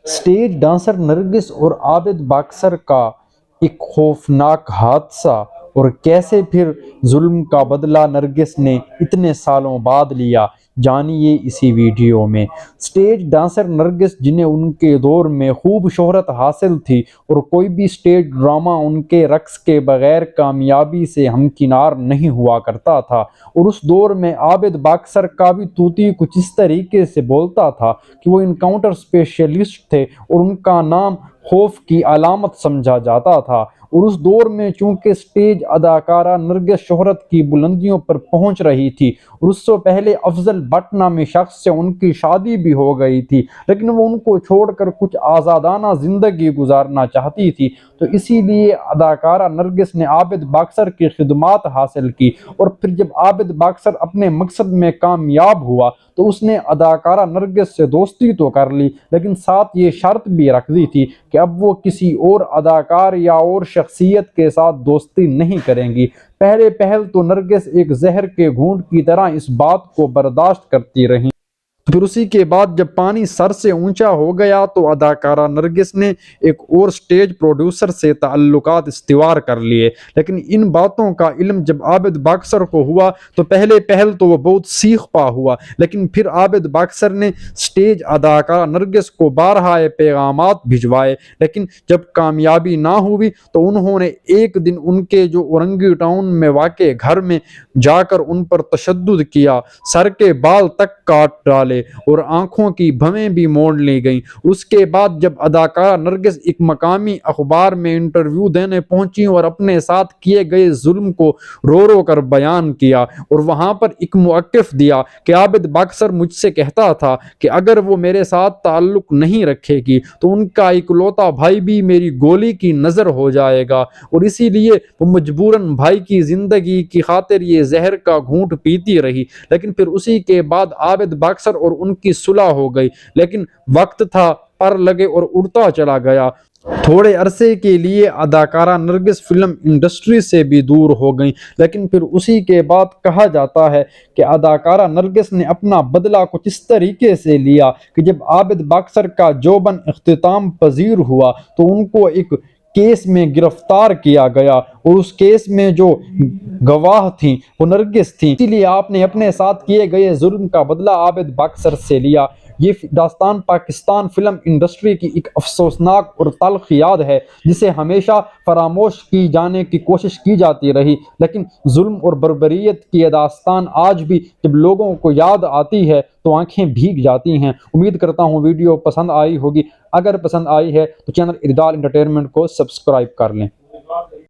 Stage dancer نرگس اور عابد boxer کا ایک خوفناک حادثہ، اور کیسے پھر ظلم کا بدلہ نرگس نے اتنے سالوں بعد لیا، جانیے اسی ویڈیو میں۔ اسٹیج ڈانسر نرگس، جنہیں ان کے دور میں خوب شہرت حاصل تھی اور کوئی بھی اسٹیج ڈرامہ ان کے رقص کے بغیر کامیابی سے ہمکنار نہیں ہوا کرتا تھا، اور اس دور میں عابد باکسر کا بھی طوطی کچھ اس طریقے سے بولتا تھا کہ وہ انکاؤنٹر اسپیشلسٹ تھے اور ان کا نام خوف کی علامت سمجھا جاتا تھا۔ اور اس دور میں چونکہ اسٹیج اداکارہ نرگس شہرت کی بلندیوں پر پہنچ رہی تھی، اور اس سے پہلے افضل بٹ نامی شخص سے ان کی شادی بھی ہو گئی تھی، لیکن وہ ان کو چھوڑ کر کچھ آزادانہ زندگی گزارنا چاہتی تھی، تو اسی لیے اداکارہ نرگس نے عابد باکسر کی خدمات حاصل کی، اور پھر جب عابد باکسر اپنے مقصد میں کامیاب ہوا تو اس نے اداکارہ نرگس سے دوستی تو کر لی، لیکن ساتھ یہ شرط بھی رکھ دی تھی کہ اب وہ کسی اور اداکار یا اور شخصیت کے ساتھ دوستی نہیں کریں گی۔ پہل تو نرگس ایک زہر کے گھونٹ کی طرح اس بات کو برداشت کرتی رہیں۔ پھر اسی کے بعد جب پانی سر سے اونچا ہو گیا تو اداکارہ نرگس نے ایک اور سٹیج پروڈیوسر سے تعلقات استوار کر لیے، لیکن ان باتوں کا علم جب عابد باکسر کو ہوا تو پہل تو وہ بہت سیخ پا ہوا، لیکن پھر عابد باکسر نے سٹیج اداکارہ نرگس کو بارہا پیغامات بھجوائے، لیکن جب کامیابی نہ ہوئی تو انہوں نے ایک دن ان کے جو اورنگی ٹاؤن میں واقع گھر میں جا کر ان پر تشدد کیا، سر کے بال تک کاٹ ڈالے اور آنکھوں کی بھویں بھی موڑ لی گئیں۔ اس کے بعد جب اداکارہ نرگس ایک مقامی اخبار میں انٹرویو دینے پہنچی اور اپنے ساتھ کیے گئے ظلم کو رو کر بیان کیا، اور وہاں پر ایک موقف دیا کہ عابد باکسر مجھ سے کہتا تھا کہ اگر وہ میرے ساتھ تعلق نہیں رکھے گی تو ان کا اکلوتا بھائی بھی میری گولی کی نظر ہو جائے گا، اور اسی لیے وہ مجبوراً بھائی کی زندگی کی خاطر یہ زہر کا گھونٹ پیتی رہی۔ لیکن پھر اسی کے بعد عابد باکسر اور ان کی صلح ہو گئی، لیکن وقت تھا پر لگے اور اڑتا چلا گیا۔ تھوڑے عرصے کے لیے اداکارہ نرگس فلم انڈسٹری سے بھی دور ہو گئیں، لیکن پھر اسی کے بعد کہا جاتا ہے کہ اداکارہ نرگس نے اپنا بدلہ کچھ اس طریقے سے لیا کہ جب عابد باکسر کا جوبن اختتام پذیر ہوا تو ان کو ایک کیس میں گرفتار کیا گیا، اور اس کیس میں جو گواہ تھیں وہ نرگس تھیں، اسی لیے آپ نے اپنے ساتھ کیے گئے ظلم کا بدلہ عابد باکسر سے لیا۔ یہ داستان پاکستان فلم انڈسٹری کی ایک افسوسناک اور تلخ یاد ہے جسے ہمیشہ فراموش کی جانے کی کوشش کی جاتی رہی، لیکن ظلم اور بربریت کی یہ داستان آج بھی جب لوگوں کو یاد آتی ہے تو آنکھیں بھیگ جاتی ہیں۔ امید کرتا ہوں ویڈیو پسند آئی ہوگی، اگر پسند آئی ہے تو چینل اعتدال انٹرٹینمنٹ کو سبسکرائب کر لیں۔